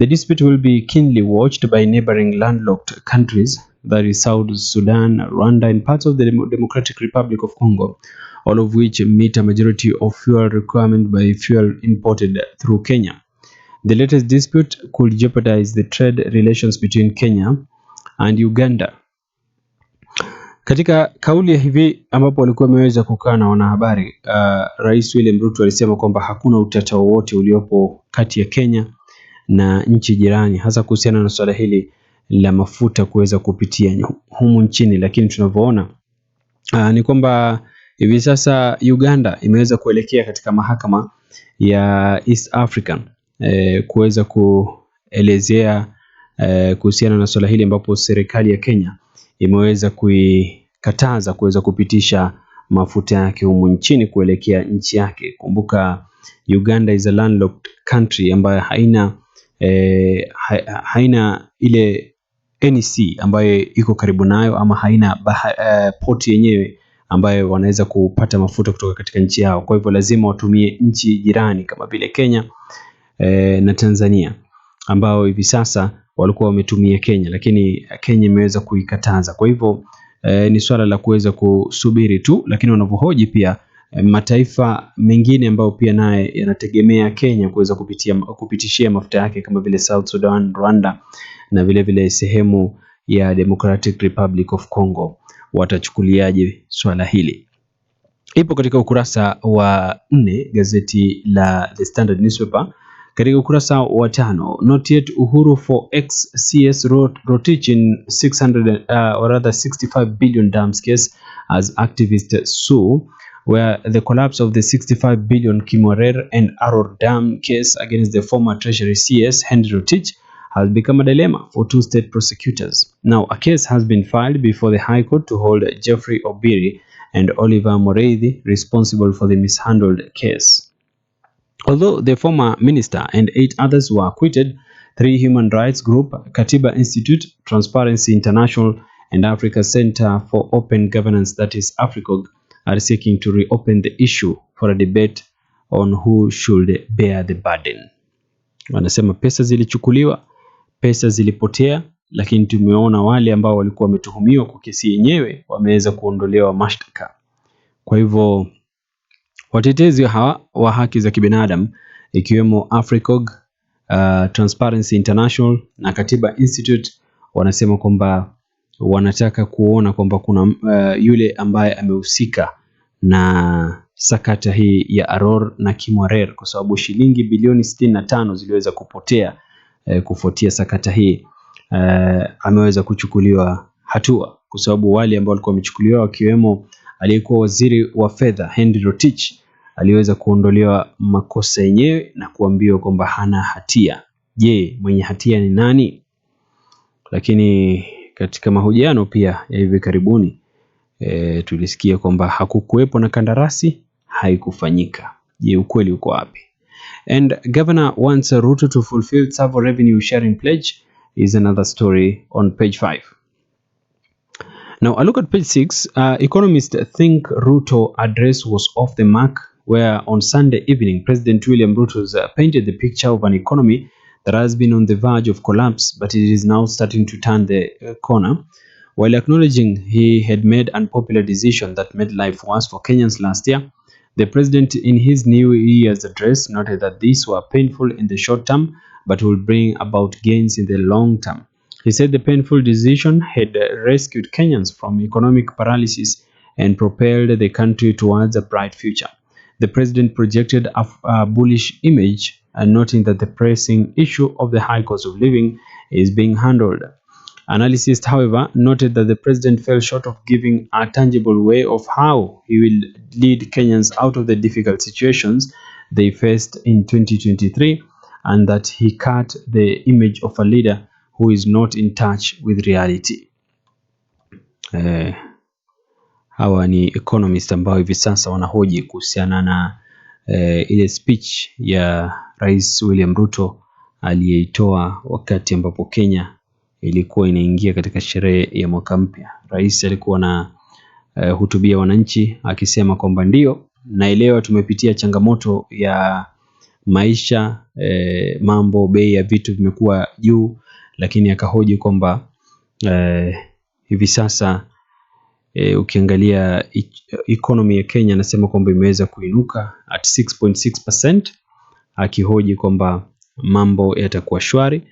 The dispute will be keenly watched by neighboring landlocked countries, that is South Sudan, Rwanda, and parts of the Democratic Republic of Congo, all of which meet a majority of fuel requirement by fuel imported through Kenya. The latest dispute could jeopardize the trade relations between Kenya and Uganda. Katika kauli ya hivi ambapo walikuwa wameweza kukaa na wanahabari, Rais William Ruto alisema kwamba hakuna utata wowote uliopo kati ya Kenya na nchi jirani, hasa kuhusiana na swala hili la mafuta kuweza kupitia humu nchini. Lakini tunavyoona ni kwamba hivi sasa Uganda imeweza kuelekea katika mahakama ya East African kuweza kuelezea kuhusiana na swala hili, ambapo serikali ya Kenya imeweza kuikataza kuweza kupitisha mafuta yake humu nchini kuelekea nchi yake. Kumbuka Uganda is a landlocked country ambayo haina ile NC ambayo iko karibu nayo, ama haina poti yenyewe ambayo wanaweza kupata mafuta kutoka katika nchi yao. Kwa hivyo lazima watumie nchi jirani kama vile Kenya na Tanzania, ambao hivi sasa walikuwa wametumia Kenya, lakini Kenya imeweza kuikataza. Kwa hivyo ni swala la kuweza kusubiri tu, lakini wanavyohoji pia mataifa mengine ambayo pia naye yanategemea Kenya kuweza kupitishia mafuta yake kama vile South Sudan, Rwanda na vile vile sehemu ya Democratic Republic of Congo, watachukuliaje swala hili? Ipo katika ukurasa wa 4 gazeti la The Standard newspaper. Katika ukurasa wa 5, not yet Uhuru for ex-CS Rotich in 65 billion dams case as activists sue, where the collapse of the 65 billion Kimorer and Aror dam case against the former Treasury CS Henry Rotich has become a dilemma for two state prosecutors. Now, a case has been filed before the High Court to hold Jeffrey Obiri and Oliver Moreithi responsible for the mishandled case. Although the former minister and 8 others were acquitted, 3 human rights groups, Katiba Institute, Transparency International, and Africa Center for Open Governance, that is AFRICOG, are seeking to reopen the issue for a debate on who should bear the burden. Wanasema pesa zilichukuliwa, pesa zilipotea, lakini tumeona wale ambao walikuwa wametuhumiwa kwa kesi yenyewe wameweza kuondolewa mashtaka. Kwa hivyo watetezi hawa wa haki za kibinadamu ikiwemo AFRICOG, Transparency International na Katiba Institute wanasema kwamba wanataka kuona kwamba kuna yule ambaye amehusika na sakata hii ya Aror na Kimorer, kwa sababu shilingi bilioni 65 ziliweza kupotea kufuatia sakata hii. Ameweza kuchukuliwa hatua, kwa sababu wale ambao walikuwa wamechukuliwa wakiwemo aliyekuwa waziri wa fedha Henry Rotich aliweza kuondolewa makosa yenyewe na kuambiwa kwamba hana hatia. Je, mwenye hatia ni nani? Lakini katika mahojiano pia ya hivi karibuni tulisikia kwamba hakukuwepo na kandarasi, haikufanyika. Je, ukweli uko wapi? And governor wants Ruto to fulfill Tsavo revenue sharing pledge is another story on page 5. Now, a look at page 6. Economists think Ruto address was off the mark, where on Sunday evening, President William Ruto painted the picture of an economy that has been on the verge of collapse, but it is now starting to turn the corner. While acknowledging he had made unpopular decisions that made life worse for Kenyans last year, the president in his New Year's address noted that these were painful in the short term, but will bring about gains in the long term. He said the painful decision had rescued Kenyans from economic paralysis and propelled the country towards a bright future. The president projected a bullish image, noting that the pressing issue of the high cost of living is being handled. Analysts, however, noted that the president fell short of giving a tangible way of how he will lead Kenyans out of the difficult situations they faced in 2023, and that he cut the image of a leader who is not in touch with reality. Hawa ni economist ambao hivi sasa wanahoji kuhusiana na ile speech ya Rais William Ruto aliyeitoa wakati ambapo Kenya ilikuwa inaingia katika sherehe ya mwaka mpya. Rais alikuwa na hutubia wananchi akisema kwamba ndio naelewa tumepitia changamoto ya maisha, mambo, bei ya vitu vimekuwa juu, lakini akahoji kwamba hivi sasa ukiangalia economy ya Kenya, anasema kwamba imeweza kuinuka at 6.6%, akihoji kwamba mambo yatakuwa shwari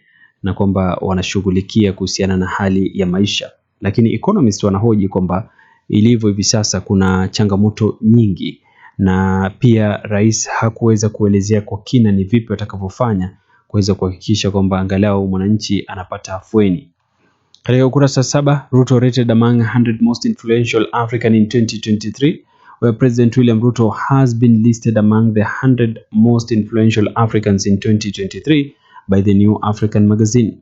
na kwamba wanashughulikia kuhusiana na hali ya maisha. Lakini economists wanahoji kwamba ilivyo hivi sasa kuna changamoto nyingi, na pia rais hakuweza kuelezea kwa kina ni vipi watakavyofanya kuweza kuhakikisha kwamba angalau mwananchi anapata afueni. Katika ukurasa 7, Ruto rated among 100 most influential African in 2023, where President William Ruto has been listed among the 100 most influential Africans in 2023 by the New African magazine.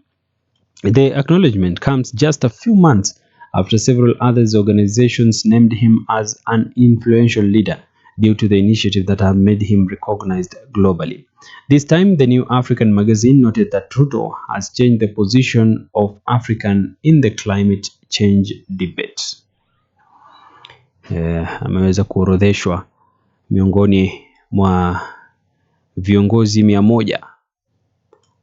The acknowledgement comes just a few months after several other organizations named him as an influential leader due to the initiative that have made him recognized globally. This time, the New African magazine noted that Ruto has changed the position of African in the climate change debate. Ameweza kuorodheshwa miongoni mwa viongozi 100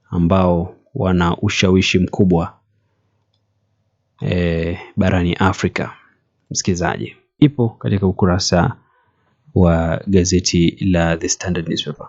ambao wana ushawishi mkubwa barani Afrika. Msikizaji, ipo katika ukurasa wa gazeti la The Standard Newspaper.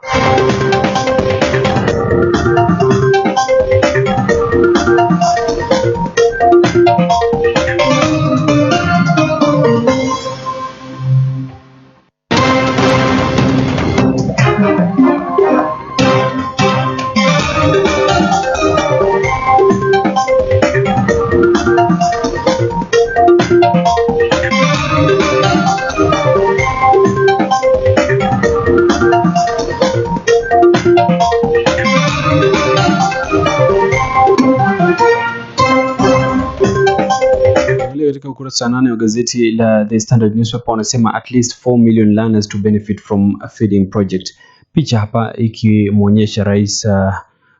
Katika ukurasa 8 wa gazeti la The Standard Newspaper wanasema at least 4 million learners to benefit from a feeding project. Picha hapa ikimuonyesha Rais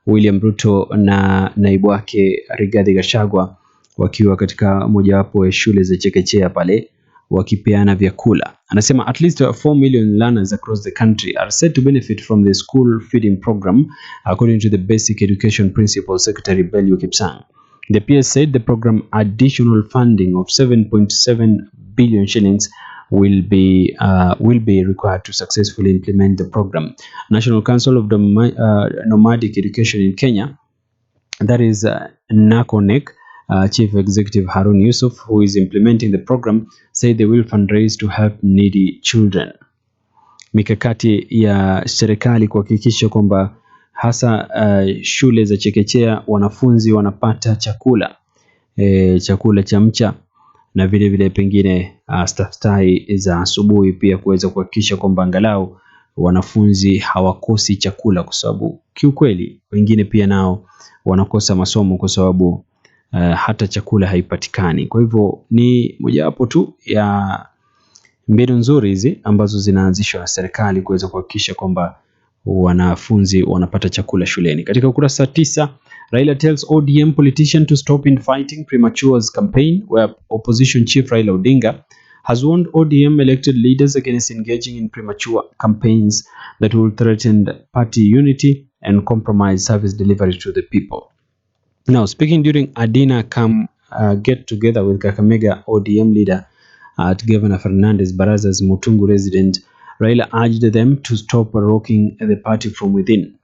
William Ruto na naibu wake Rigathi Gachagua wakiwa katika mojawapo ya shule za chekechea pale wakipeana vyakula. Anasema at least 4 million learners across the country are set to benefit from the school feeding program, according to the Basic Education Principal Secretary Bellew Kipsang. The PS said the program additional funding of 7.7 billion shillings will be required to successfully implement the program. National Council of Nomadic Education in Kenya, that is NACONEC, Chief Executive Harun Yusuf, who is implementing the program, said they will fundraise to help needy children. Mikakati ya serikali kuhakikisha kwamba hasa shule za chekechea wanafunzi wanapata chakula cha mcha na vile vile pengine staftahi za asubuhi, pia kuweza kuhakikisha kwamba angalau wanafunzi hawakosi chakula, kwa sababu kiukweli wengine pia nao wanakosa masomo kwa sababu hata chakula haipatikani. Kwa hivyo ni mojawapo tu ya mbinu nzuri hizi ambazo zinaanzishwa na serikali kuweza kuhakikisha kwamba wanafunzi wanapata chakula shuleni. Katika ukurasa 9, Raila tells ODM politician to stop in fighting premature's campaign, where opposition chief Raila Odinga has warned ODM elected leaders against engaging in premature campaigns that will threaten party unity and compromise service delivery to the people. Now, speaking during a dinner get together with Kakamega ODM leader at Governor Fernandez Baraza's Mutungu resident, Raila urged them to stop rocking the party from within.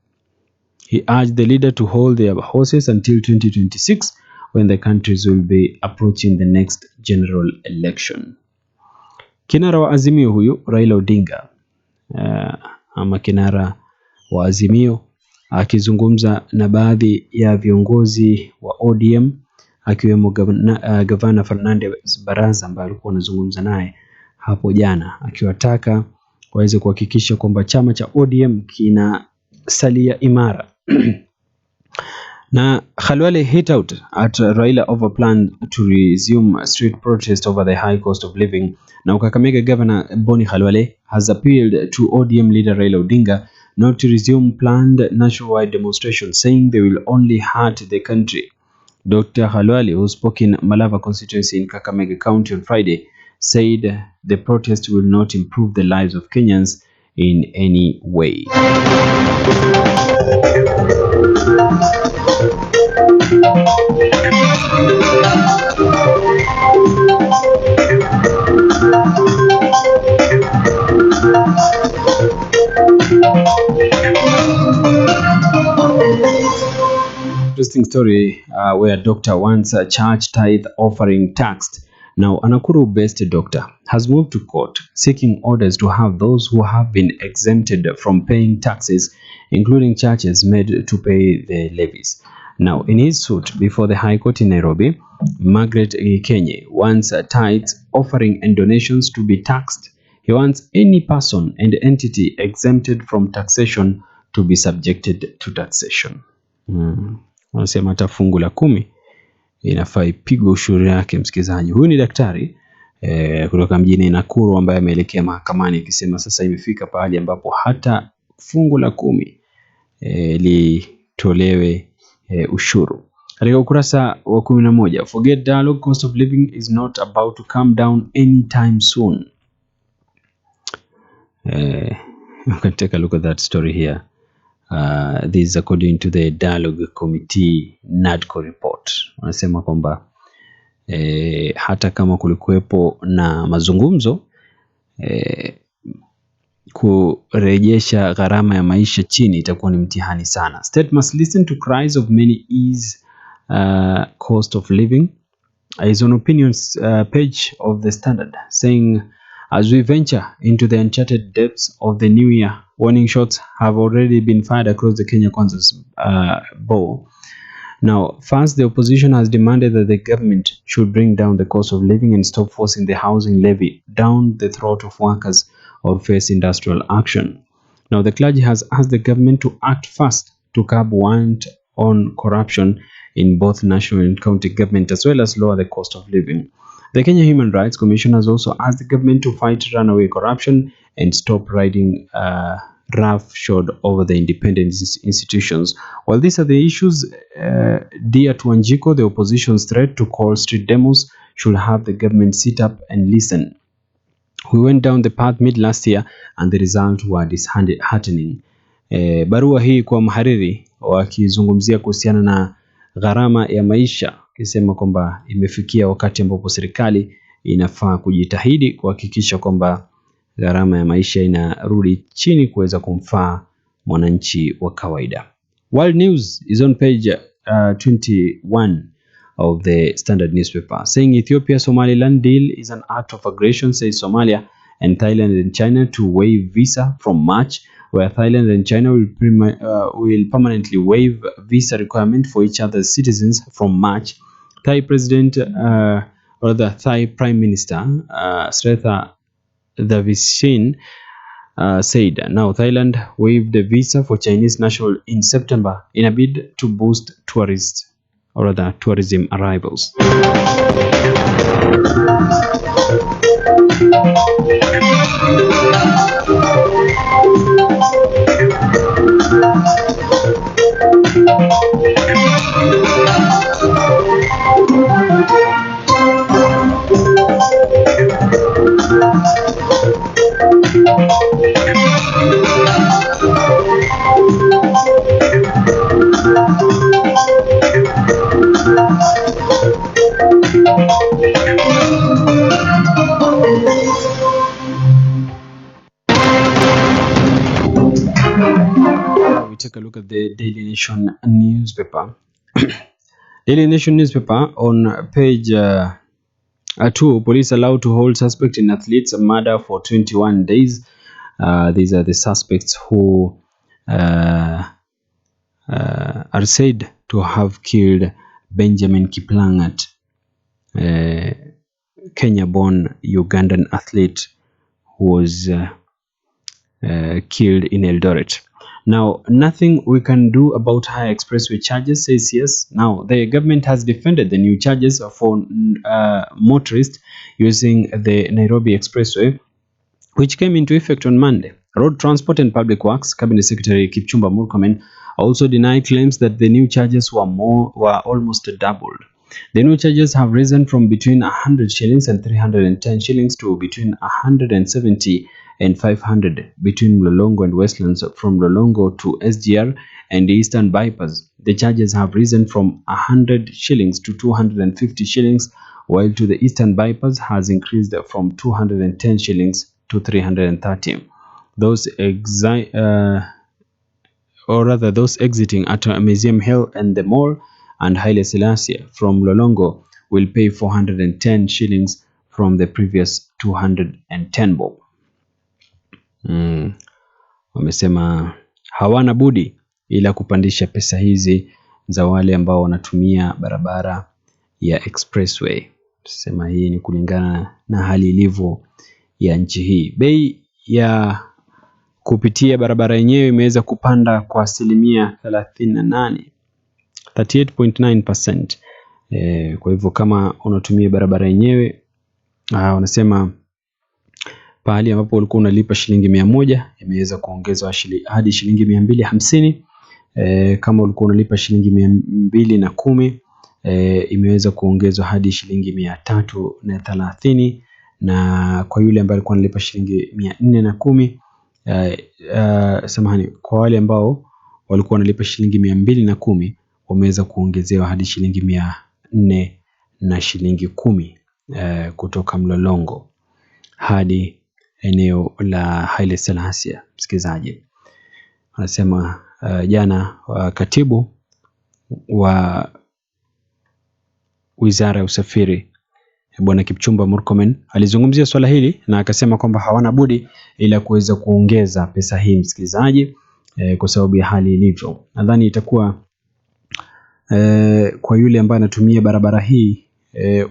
He urged the leader to hold their horses until 2026, when the countries will be approaching the next general election. Kinara wa Azimio huyu Raila Odinga, ama kinara wa Azimio, akizungumza na baadhi ya viongozi wa ODM akiwemo Gavana Fernandez Baraza ambaye alikuwa anazungumza naye hapo jana, akiwataka waweze kuhakikisha kwamba chama cha ODM kinasalia imara. Na Khalwale hit out at Raila over plan to resume street protest over the high cost of living. Now, Kakamega Governor Boni Khalwale has appealed to ODM leader Raila Odinga not to resume planned nationwide demonstrations, saying they will only hurt the country. Dr. Khalwale, who spoke in Malava constituency in Kakamega County on Friday, said the protest will not improve the lives of Kenyans. in any way. Interesting story where a doctor once charged tithe offering taxed. Now, a Nakuru-based doctor has moved to court seeking orders to have those who have been exempted from paying taxes, including churches, made to pay the levies. Now, in his suit before the High Court in Nairobi, Margaret Kenye wants tithes, offering and donations to be taxed. He wants any person and entity exempted from taxation to be subjected to taxation. Wanasema hata fungu la 10 inafaa ipigwe ushuru yake. Msikizaji, huyu ni daktari kutoka mjini Nakuru ambaye ameelekea mahakamani akisema sasa imefika pahali ambapo hata fungu la 10 litolewe ushuru. Katika ukurasa wa 11, forget dialogue, cost of living is not about to come down anytime soon. You can take a look at that story here. This is according to the Dialogue Committee NADCO report. Wanasema kwamba hata kama kulikuwepo na mazungumzo kurejesha gharama ya maisha chini itakuwa ni mtihani sana. State must listen to cries of many ease cost of living. Is on opinions page of the Standard, saying as we venture into the uncharted depths of the new year, warning shots have already been fired across the Kenya Kwanza's bow. Now, first, the opposition has demanded that the government should bring down the cost of living and stop forcing the housing levy down the throat of workers or face industrial action. Now, the clergy has asked the government to act fast to curb want-on corruption in both national and county government, as well as lower the cost of living. The Kenya Human Rights Commission has also asked the government to fight runaway corruption and stop riding roughshod over the independent institutions. While these are the issues dear to Wanjiko, the opposition's threat to call street demos should have the government sit up and listen. We went down the path mid last year and the results were disheartening. Barua hii kwa mhariri wakizungumzia kuhusiana na gharama ya maisha, kisema kwamba imefikia wakati ambapo serikali inafaa kujitahidi kuhakikisha kwamba gharama ya maisha inarudi chini kuweza kumfaa mwananchi wa kawaida. World News is on page 21 of the Standard newspaper, saying Ethiopia-Somaliland deal is an act of aggression, says Somalia and Thailand and China to waive visa from March, where Thailand and China will permanently waive visa requirement for each other's citizens from March. Thai President, or the Thai Prime Minister, Sretha Thavisin, said now Thailand waived the visa for Chinese nationals in September in a bid to boost tourists, or rather tourism arrivals. We take a look at the Daily Nation newspaper. Daily Nation newspaper on page 2, police allowed to hold suspect in athlete's murder for 21 days. These are the suspects who are said to have killed Benjamin Kiplangat, Kenya-born Ugandan athlete who was killed in Eldoret. Now, nothing we can do about higher expressway charges, says yes. Now, the government has defended the new charges for motorists using the Nairobi Expressway, which came into effect on Monday. Road Transport and Public Works Cabinet Secretary Kipchumba Murkomen also denied claims that the new charges were almost doubled. The new charges have risen from between 100 shillings and 310 shillings to between 170 and 500 between Mlolongo and Westlands, from Mlolongo to SGR and the Eastern Bypass. The charges have risen from 100 shillings to 250 shillings, while to the Eastern Bypass has increased from 210 shillings to 330. Those exiting at Museum Hill and the Mall and Haile Selassie from Lolongo will pay 410 shillings from the previous 210 bob. Wamesema hawana budi ila kupandisha pesa hizi za wale ambao wanatumia barabara ya expressway. Sema hii ni kulingana na hali ilivyo ya nchi hii. Bei ya kupitia barabara yenyewe imeweza kupanda kwa 38.9%. Kwa hivyo kama unatumia barabara yenyewe, wanasema pahali ambapo ulikuwa unalipa shilingi 100 imeweza kuongezwa hadi shilingi 250. Kama ulikuwa unalipa shilingi 210, imeweza kuongezwa hadi shilingi 330, na kwa yule ambaye alikuwa analipa shilingi 410, samahani, kwa wale ambao walikuwa wanalipa shilingi 210 wameweza kuongezewa hadi shilingi 400 na shilingi 10 kutoka Mlolongo hadi eneo la Haile Selassie. Msikilizaji, anasema jana katibu wa Wizara ya Usafiri Bwana Kipchumba Murkomen alizungumzia swala hili na akasema kwamba hawana budi ila kuweza kuongeza pesa hii, msikilizaji, kwa sababu ya hali ilivyo. Nadhani itakuwa kwa yule ambaye anatumia barabara hii,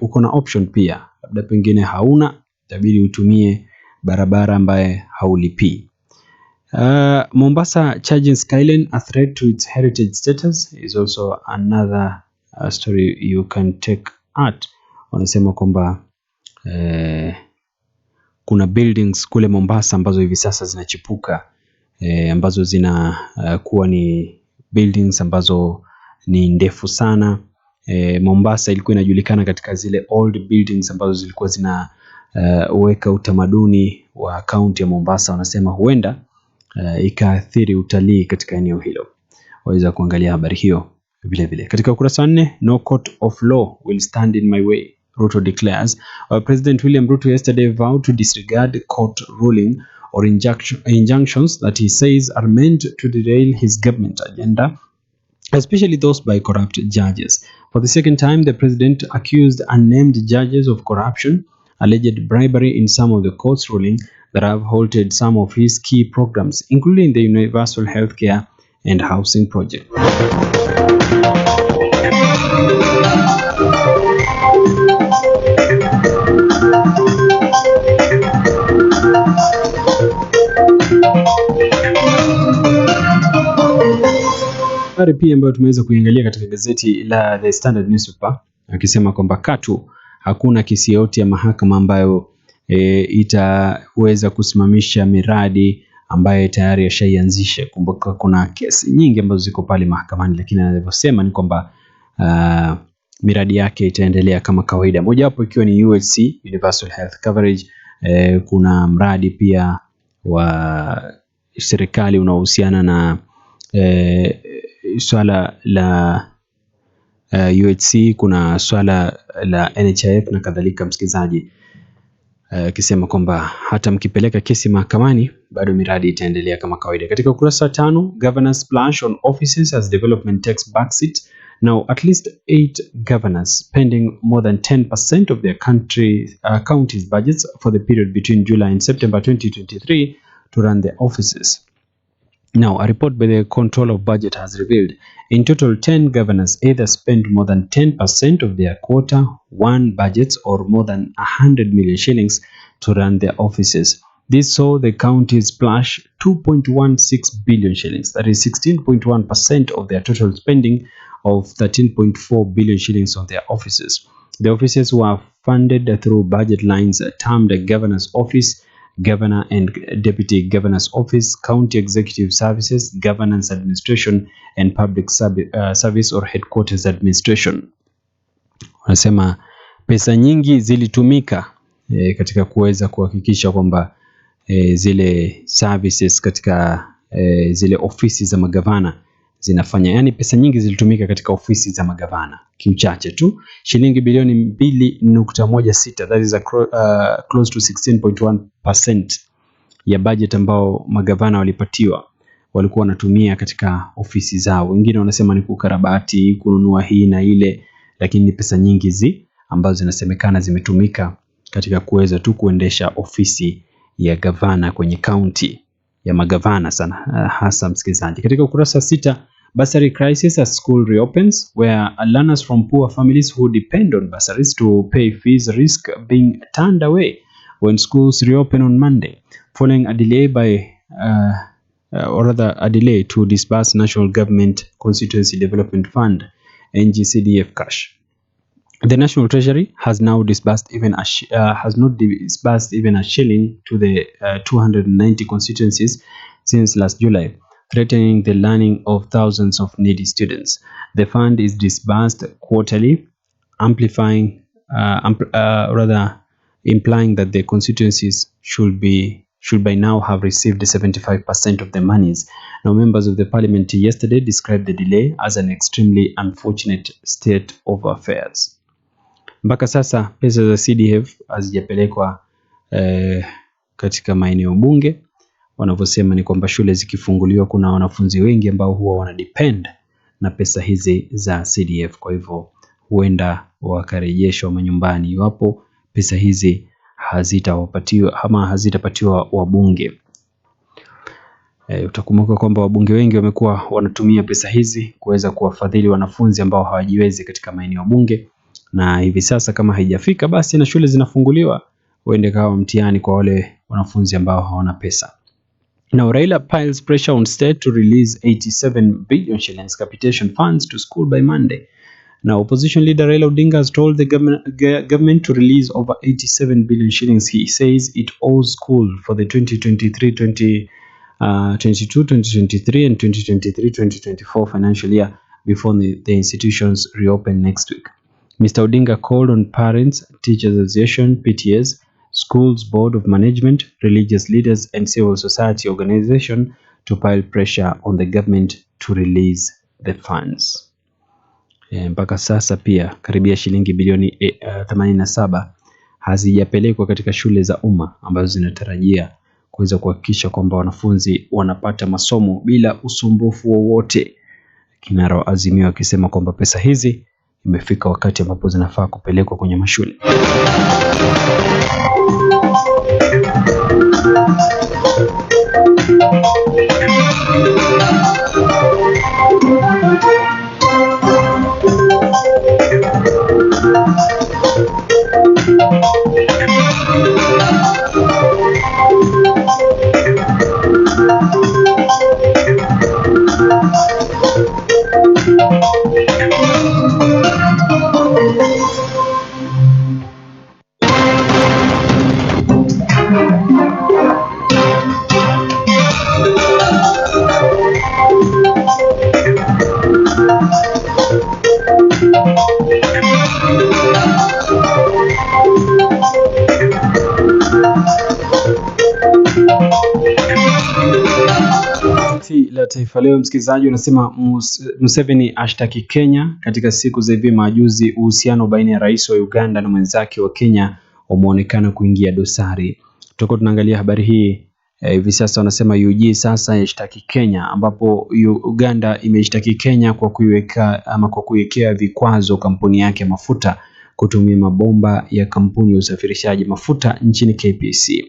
uko na option pia, labda pengine hauna, itabidi utumie barabara ambaye haulipii. Mombasa charging Skyline a threat to its heritage status is also another story you can take at. Wanasema kwamba kuna buildings kule Mombasa ambazo hivi sasa zinachipuka, ambazo zina kuwa ni buildings ambazo ni ndefu sana. Mombasa ilikuwa inajulikana katika zile old buildings ambazo zilikuwa zina weka utamaduni wa kaunti ya Mombasa. Wanasema huenda ikaathiri utalii katika eneo hilo. Waweza kuangalia habari hiyo vile vile katika ukurasa 4. No court of law will stand in my way, Ruto declares. President William Ruto yesterday vowed to disregard court ruling or injunctions that he says are meant to derail his government agenda, especially those by corrupt judges. For the second time, the president accused unnamed judges of corruption, alleged bribery in some of the court's ruling that have halted some of his key programs, including the universal healthcare and housing project. Habari pia ambayo tumeweza kuiangalia katika gazeti la The Standard newspaper, akisema kwamba katu hakuna kesi yote ya mahakama ambayo itaweza kusimamisha miradi ambayo tayari yashaianzisha. Kumbuka kuna kesi nyingi ambazo ziko pale mahakamani, lakini anavyosema ni kwamba miradi yake itaendelea kama kawaida. Moja wapo ikiwa ni UHC, Universal Health Coverage. Kuna mradi pia wa serikali unaohusiana na swala la UHC, kuna swala la NHIF na kadhalika, msikilizaji, akisema kwamba hata mkipeleka kesi mahakamani bado miradi itaendelea kama kawaida. Katika ukurasa 5, governors splash on offices as development takes backseat. Now at least 8 governors spending more than 10% of their county's budgets for the period between July and September 2023 to run their offices. Now, a report by the Control of Budget has revealed in total 10 governors either spent more than 10% of their quarter one budgets or more than 100 million shillings to run their offices. This saw the counties splash 2.16 billion shillings, that is 16.1% of their total spending of 13.4 billion shillings on their offices. The offices were funded through budget lines termed Governor's Office, Governor and Deputy Governor's Office, County Executive Services, Governance Administration, and Public Service or Headquarters Administration. Wanasema pesa nyingi zilitumika katika kuweza kuhakikisha kwamba zile services katika zile ofisi za magavana zinafanya. Yani pesa nyingi zilitumika katika ofisi za magavana kiuchache tu. Shilingi bilioni 2.16, that is close to 16.1% ya budget ambao magavana walikuwa wanatumia katika ofisi zao. Wengine wanasema ni kukarabati, kununua hii na ile, lakini ni pesa nyingi ambazo zinasemekana zimetumika katika kuweza tu kuendesha ofisi ya gavana kwenye county ya magavana sana, hasa msikilizaji. Katika ukurasa 6, bursary crisis as school reopens, where learners from poor families who depend on bursaries to pay fees risk being turned away when schools reopen on Monday, following a delay to disburse National Government Constituency Development Fund (NGCDF) cash. The National Treasury has now disbursed not disbursed even a shilling to the 290 constituencies since last July, threatening the learning of thousands of needy students. The fund is disbursed quarterly, implying that the constituencies should by now have received 75% of the monies. Now, members of the parliament yesterday described the delay as an extremely unfortunate state of affairs. Mpaka sasa pesa za CDF hazijapelekwa katika maeneo bunge. Wanavyosema ni kwamba shule zikifunguliwa kuna wanafunzi wengi ambao huwa wanadepend na pesa hizi za CDF. Kwa hivyo huenda wakarejeshwa manyumbani iwapo pesa hizi hazitapatiwa wabunge. Utakumbuka kwamba wabunge wengi wamekuwa wanatumia pesa hizi kuweza kuwafadhili wanafunzi ambao hawajiwezi katika maeneo bunge, na hivi sasa kama haijafika basi na shule zinafunguliwa, huende kawa mtihani kwa wale wanafunzi ambao hawana pesa. Now, Raila piles pressure on state to release 87 billion shillings capitation funds to school by Monday. Now, opposition leader Raila Odinga has told the government to release over 87 billion shillings he says it owes school for the 2022-2023 and 2023-2024 financial year before the institutions reopen next week. Mr. Odinga called on parents, teachers association, PTAs, schools board of management, religious leaders and civil society organization to pile pressure on the government to release the funds. Mpaka sasa pia karibia shilingi bilioni 87 hazijapelekwa katika shule za umma ambazo zinatarajia kuweza kuhakikisha kwamba wanafunzi wanapata masomo bila usumbufu wowote. Kinara wa Azimio akisema kwamba pesa hizi imefika wakati ambapo zinafaa kupelekwa kwenye mashule. La Taifa Leo, msikilizaji, unasema Museveni ashtaki Kenya. Katika siku za hivi majuzi uhusiano baina ya rais wa Uganda na mwenzake wa Kenya umeonekana kuingia dosari. Tutakuwa tunaangalia habari hii hivi sasa. Wanasema UG sasa yashtaki Kenya, ambapo Uganda imeshtaki Kenya kwa kuiwekea vikwazo kampuni yake mafuta kutumia mabomba ya kampuni ya usafirishaji mafuta nchini KPC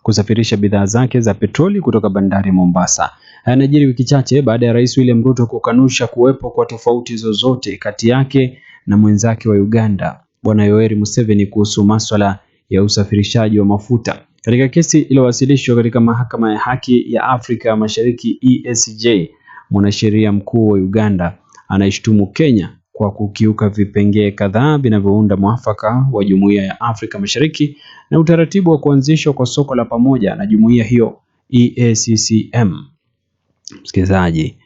kusafirisha bidhaa zake za petroli kutoka bandari Mombasa. Yanajiri wiki chache baada ya Rais William Ruto kukanusha kuwepo kwa tofauti zozote kati yake na mwenzake wa Uganda Bwana Yoweri Museveni kuhusu masuala ya usafirishaji wa mafuta. Katika kesi iliyowasilishwa katika Mahakama ya Haki ya Afrika Mashariki EACJ, mwanasheria mkuu wa Uganda anaishtumu Kenya kwa kukiuka vipengee kadhaa vinavyounda mwafaka wa Jumuiya ya Afrika Mashariki na utaratibu wa kuanzishwa kwa soko la pamoja na jumuiya hiyo EACCM. Msikilizaji,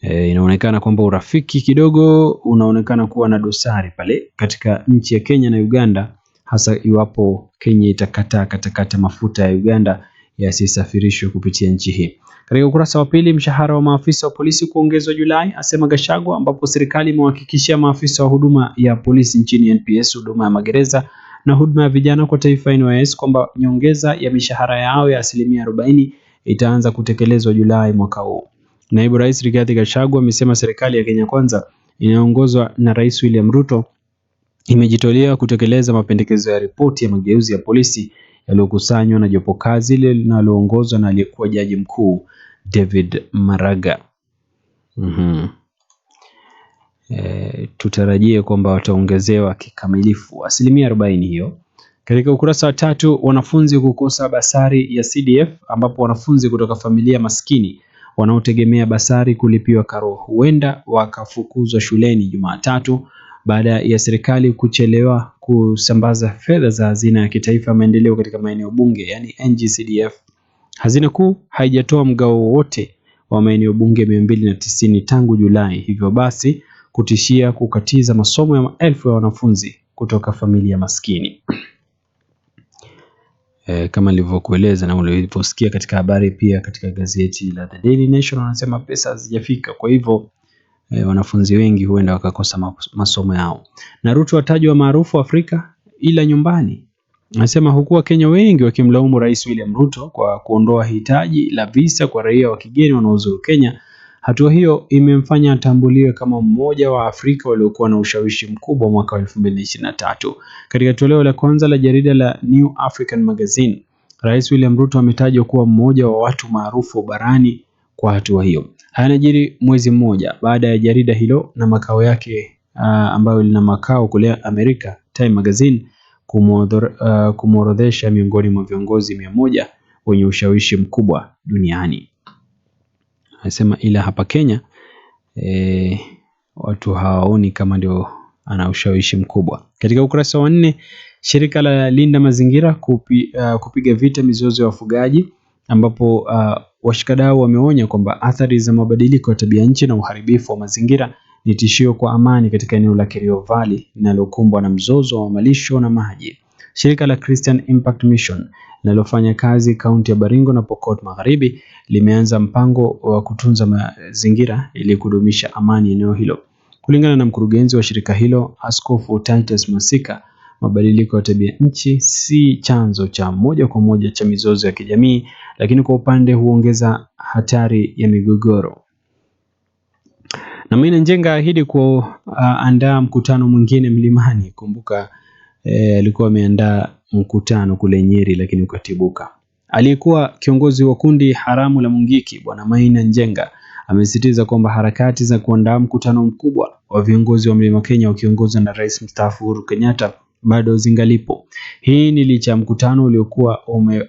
inaonekana kwamba urafiki kidogo unaonekana kuwa na dosari pale katika nchi ya Kenya na Uganda, hasa iwapo Kenya itakataa katakata mafuta ya Uganda yasisafirishwe kupitia nchi hii. Katika ukurasa wa pili, mshahara wa maafisa wa polisi kuongezwa Julai, asema Gachagua, ambapo serikali imewahakikishia maafisa wa huduma ya polisi nchini NPS, huduma ya magereza na huduma ya vijana kwa taifa NYS kwamba nyongeza ya mishahara yao ya 40% itaanza kutekelezwa Julai mwaka huu. Naibu Rais Rigathi Gachagua amesema serikali ya Kenya Kwanza inayoongozwa na Rais William Ruto imejitolea kutekeleza mapendekezo ya ripoti ya mageuzi ya polisi yaliyokusanywa na jopo kazi linaloongozwa na aliyekuwa jaji mkuu David Maraga. Tutarajie kwamba wataongezewa kikamilifu 40% hiyo. Katika ukurasa wa 3, wanafunzi kukosa basari ya CDF, ambapo wanafunzi kutoka familia maskini wanaotegemea basari kulipiwa karo huenda wakafukuzwa shuleni Jumatatu baada ya serikali kuchelewa kusambaza fedha za hazina ya kitaifa maendeleo katika maeneo bunge, yani NGCDF. Hazina kuu haijatoa mgao wote wa maeneo bunge 290 tangu Julai, hivyo basi kutishia kukatiza masomo ya maelfu ya wanafunzi kutoka familia maskini. Kama nilivyokueleza na ulivyosikia katika habari pia katika gazeti la The Daily Nation, wanasema pesa hazijafika, kwa hivyo wanafunzi wengi huenda wakakosa masomo yao. Na Ruto atajwa maarufu Afrika ila nyumbani. Anasema huku Wakenya wengi wakimlaumu Rais William Ruto kwa kuondoa hitaji la visa kwa raia wa kigeni wanaozuru Kenya, hatua hiyo imemfanya atambuliwe kama mmoja wa Afrika waliokuwa na ushawishi mkubwa mwaka 2023. Katika toleo la kwanza la jarida la New African Magazine, Rais William Ruto ametajwa kuwa mmoja wa watu maarufu barani kwa hatua hiyo. Yanajiri mwezi mmoja baada ya jarida hilo na makao yake ambayo lina makao kule Amerika, Time Magazine, kumworodhesha miongoni mwa viongozi 100 wenye ushawishi mkubwa duniani. Anasema ila hapa Kenya watu hawaoni kama ndio ana ushawishi mkubwa. Katika ukurasa wa 4, shirika la Linda Mazingira kupiga vita mizozo ya wafugaji, ambapo washikadau wameonya kwamba athari za mabadiliko ya tabia nchi na uharibifu wa mazingira ni tishio kwa amani katika eneo la Kerio Valley linalokumbwa na mzozo wa malisho na maji. Shirika la Christian Impact Mission linalofanya kazi kaunti ya Baringo na Pokot Magharibi limeanza mpango wa kutunza mazingira ili kudumisha amani eneo hilo. Kulingana na mkurugenzi wa shirika hilo, Askofu Titus Masika, mabadiliko ya tabia nchi si chanzo cha moja kwa moja cha mizozo ya kijamii, lakini kwa upande huongeza hatari ya migogoro. Na Maina Njenga ahidi kuandaa mkutano mwingine mlimani. Kumbuka alikuwa ameandaa mkutano kule Nyeri lakini ukatibuka. Aliyekuwa kiongozi wa kundi haramu la Mungiki, Bwana Maina Njenga, amesisitiza kwamba harakati za kuandaa mkutano mkubwa wa viongozi wa Mlima Kenya ukiongozwa na Rais mstaafu Uhuru Kenyatta bado zingalipo. Hii ni licha ya mkutano uliokuwa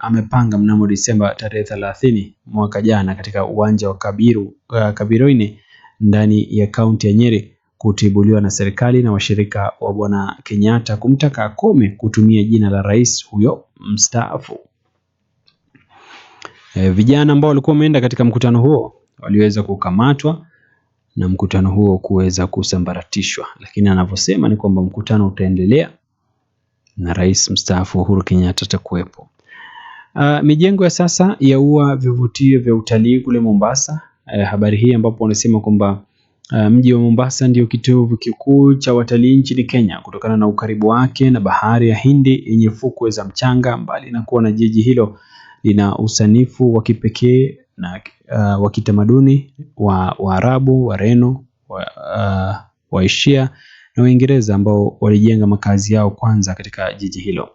amepanga mnamo Disemba tarehe 30 mwaka jana katika uwanja wa Kabiroine ndani ya kaunti ya Nyeri kutibuliwa na serikali na washirika wa Bwana Kenyatta kumtaka akome kutumia jina la rais huyo mstaafu. Vijana ambao walikuwa wameenda katika mkutano huo waliweza kukamatwa na mkutano huo kuweza kusambaratishwa, lakini anavyosema ni kwamba mkutano utaendelea na rais mstaafu Uhuru Kenyatta atakuwepo. Mijengo ya sasa yaua vivutio vya utalii kule Mombasa. Habari hii ambapo wanasema kwamba mji wa Mombasa ndio kitovu kikuu cha watalii nchini Kenya kutokana na ukaribu wake na bahari ya Hindi yenye fukwe za mchanga. Mbali na kuwa na jiji hilo lina usanifu wa kipekee na wa kitamaduni wa Waarabu, Wareno, Waishia na Waingereza ambao walijenga makazi yao kwanza katika jiji hilo.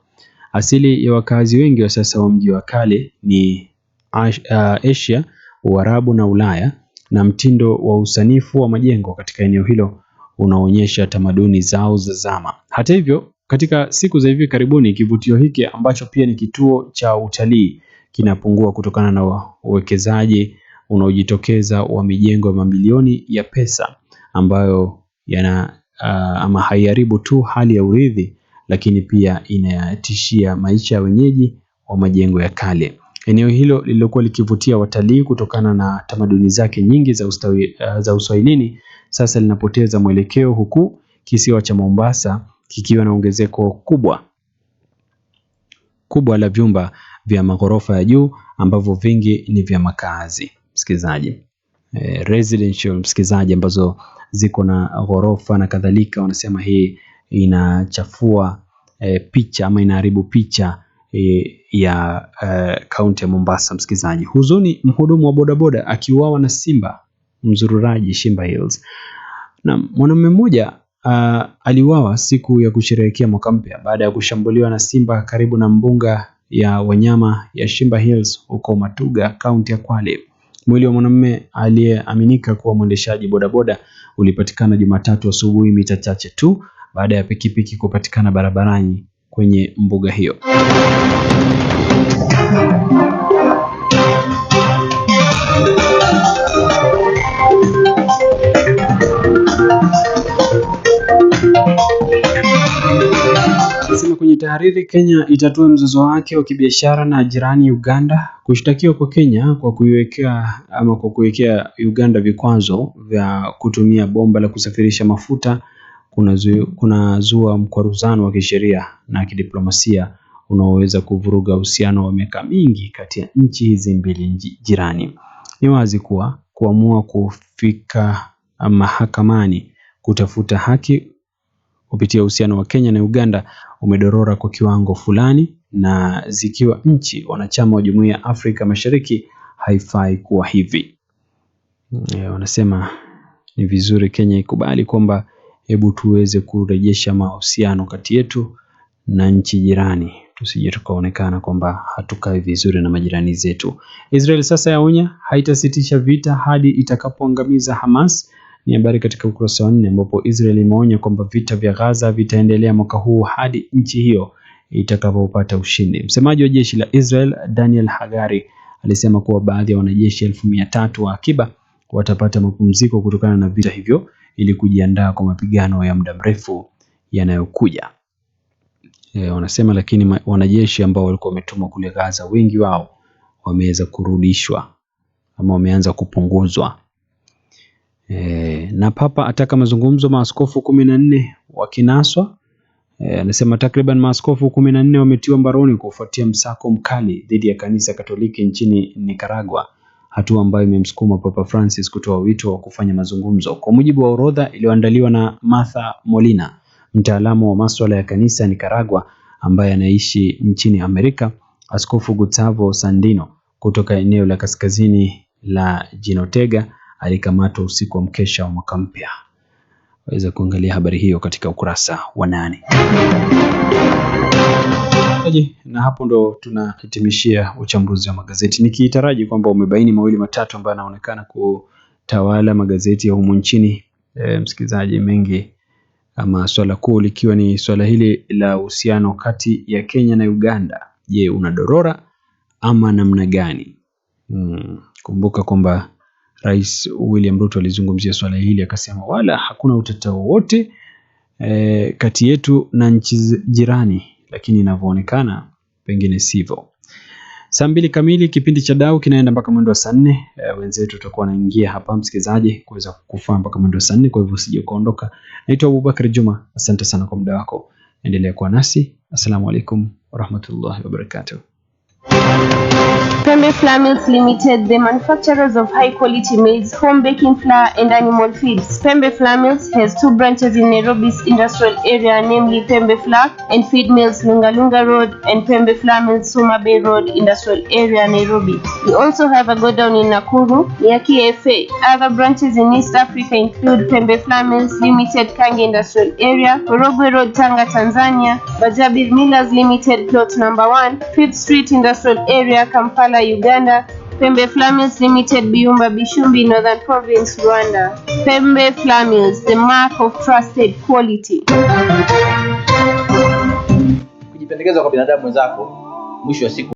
Asili ya wakazi wengi wa sasa wa mji wa kale ni Asia, Uarabu na Ulaya, na mtindo wa usanifu wa majengo katika eneo hilo unaonyesha tamaduni zao za zama. Hata hivyo, katika siku za hivi karibuni kivutio hiki ambacho pia ni kituo cha utalii kinapungua kutokana na uwekezaji unaojitokeza wa mijengo ya mamilioni ya pesa ambayo ama haiharibu tu hali ya urithi, lakini pia inatishia maisha ya wenyeji wa majengo ya kale. Eneo hilo lililokuwa likivutia watalii kutokana na tamaduni zake nyingi za Uswahilini sasa linapoteza mwelekeo, huku kisiwa cha Mombasa kikiwa na ongezeko kubwa la vyumba vya maghorofa ya juu ambavyo vingi ni vya makazi, msikilizaji. Residential, msikilizaji, ambazo ziko na ghorofa na kadhalika. Wanasema hii inachafua picha ama inaharibu picha ya kaunti ya Mombasa, msikilizaji. Huzuni, mhudumu wa bodaboda akiuawa na simba mzururaji Shimba Hills. Na mwanamume mmoja aliuawa siku ya kusherehekea mwaka mpya baada ya kushambuliwa na simba karibu na mbuga ya wanyama ya Shimba Hills huko Matuga, kaunti ya Kwale. Mwili wa mwanamume aliyeaminika kuwa mwendeshaji bodaboda ulipatikana Jumatatu asubuhi, mita chache tu baada ya pikipiki kupatikana barabarani kwenye mbuga hiyo. Sema kwenye tahariri, Kenya itatue mzozo wake wa kibiashara na jirani Uganda. Kushtakiwa kwa Kenya kwa kuiwekea Uganda vikwazo vya kutumia bomba la kusafirisha mafuta kunazua mkwaruzano wa kisheria na kidiplomasia unaoweza kuvuruga uhusiano wa miaka mingi kati ya nchi hizi mbili jirani. Ni wazi kuwa kuamua kufika mahakamani kutafuta haki kupitia uhusiano wa Kenya na Uganda umedorora kwa kiwango fulani, na zikiwa nchi wanachama wa Jumuiya ya Afrika Mashariki haifai kuwa hivi. Wanasema ni vizuri Kenya ikubali kwamba hebu tuweze kurejesha mahusiano kati yetu na nchi jirani, tusije tukaonekana kwamba hatukai vizuri na majirani zetu. Israel sasa yaonya haitasitisha vita hadi itakapoangamiza Hamas. Ni habari katika ukurasa wa 4 ambapo Israel imeonya kwamba vita vya Gaza vitaendelea mwaka huu hadi nchi hiyo itakapopata ushindi. Msemaji wa jeshi la Israel Daniel Hagari alisema kuwa baadhi ya wanajeshi 1300 wa akiba watapata mapumziko kutokana na vita hivyo ili kujiandaa kwa mapigano ya muda mrefu yanayokuja. Wanasema lakini wanajeshi ambao walikuwa wametumwa kule Gaza wengi wao wameweza kurudishwa ama wameanza kupunguzwa. Na Papa ataka mazungumzo maaskofu 14 wakinaswa. Anasema takriban maaskofu 14 wametiwa mbaroni kufuatia msako mkali dhidi ya kanisa Katoliki nchini Nicaragua, hatua ambayo imemsukuma Papa Francis kutoa wito wa kufanya mazungumzo. Kwa mujibu wa orodha iliyoandaliwa na Martha Molina, mtaalamu wa masuala ya kanisa Nicaragua ambaye anaishi nchini Amerika, Askofu Gustavo Sandino kutoka eneo la kaskazini la Jinotega alikamatwa usiku wa mkesha wa mwaka mpya. Waweza kuangalia habari hiyo katika ukurasa wa 8. Na hapo ndo tunahitimishia uchambuzi wa magazeti, nikitaraji kwamba umebaini mawili matatu ambayo yanaonekana kutawala magazeti ya humu nchini. Msikilizaji, mengi ama swala kuu likiwa ni swala hili la uhusiano kati ya Kenya na Uganda. Je, unadorora ama namna gani? Kumbuka kwamba Rais William Ruto alizungumzia swala hili akasema wala hakuna utata wowote kati yetu na nchi jirani, lakini inavyoonekana pengine sivyo. Saa 2 kamili kipindi cha Dau kinaenda mpaka mwendo wa saa 4. Wenzetu tutakuwa wanaingia hapa msikilizaji kuweza kukufaa mpaka mwendo wa saa 4, kwa hivyo usije kuondoka. Naitwa Abubakar Juma, asante sana kwa muda wako. Endelea kuwa nasi. Assalamu alaikum warahmatullahi wabarakatuh. Pembe Flour Mills Limited, the manufacturers of high-quality maize, home baking flour, and animal feeds. Pembe Flour Mills has 2 branches in Nairobi's industrial area, namely Pembe Flour and Feed Mills Lungalunga Road and Pembe Flour Mills Suma Bay Road industrial area, Nairobi. We also have a godown in Nakuru, near KFA. Other branches in East Africa include Pembe Flour Mills Limited, Kange industrial area, Korogwe Road, Tanga, Tanzania, Bajabir Millers Limited, plot number 1, 5th Street industrial area, Kampala, Uganda. Pembe Flour Mills Limited, Byumba Bishumbi, Northern Province, Rwanda. Pembe Flour Mills, the mark of trusted quality. Kujipendekeza kwa binadamu wenzako mwisho wa siku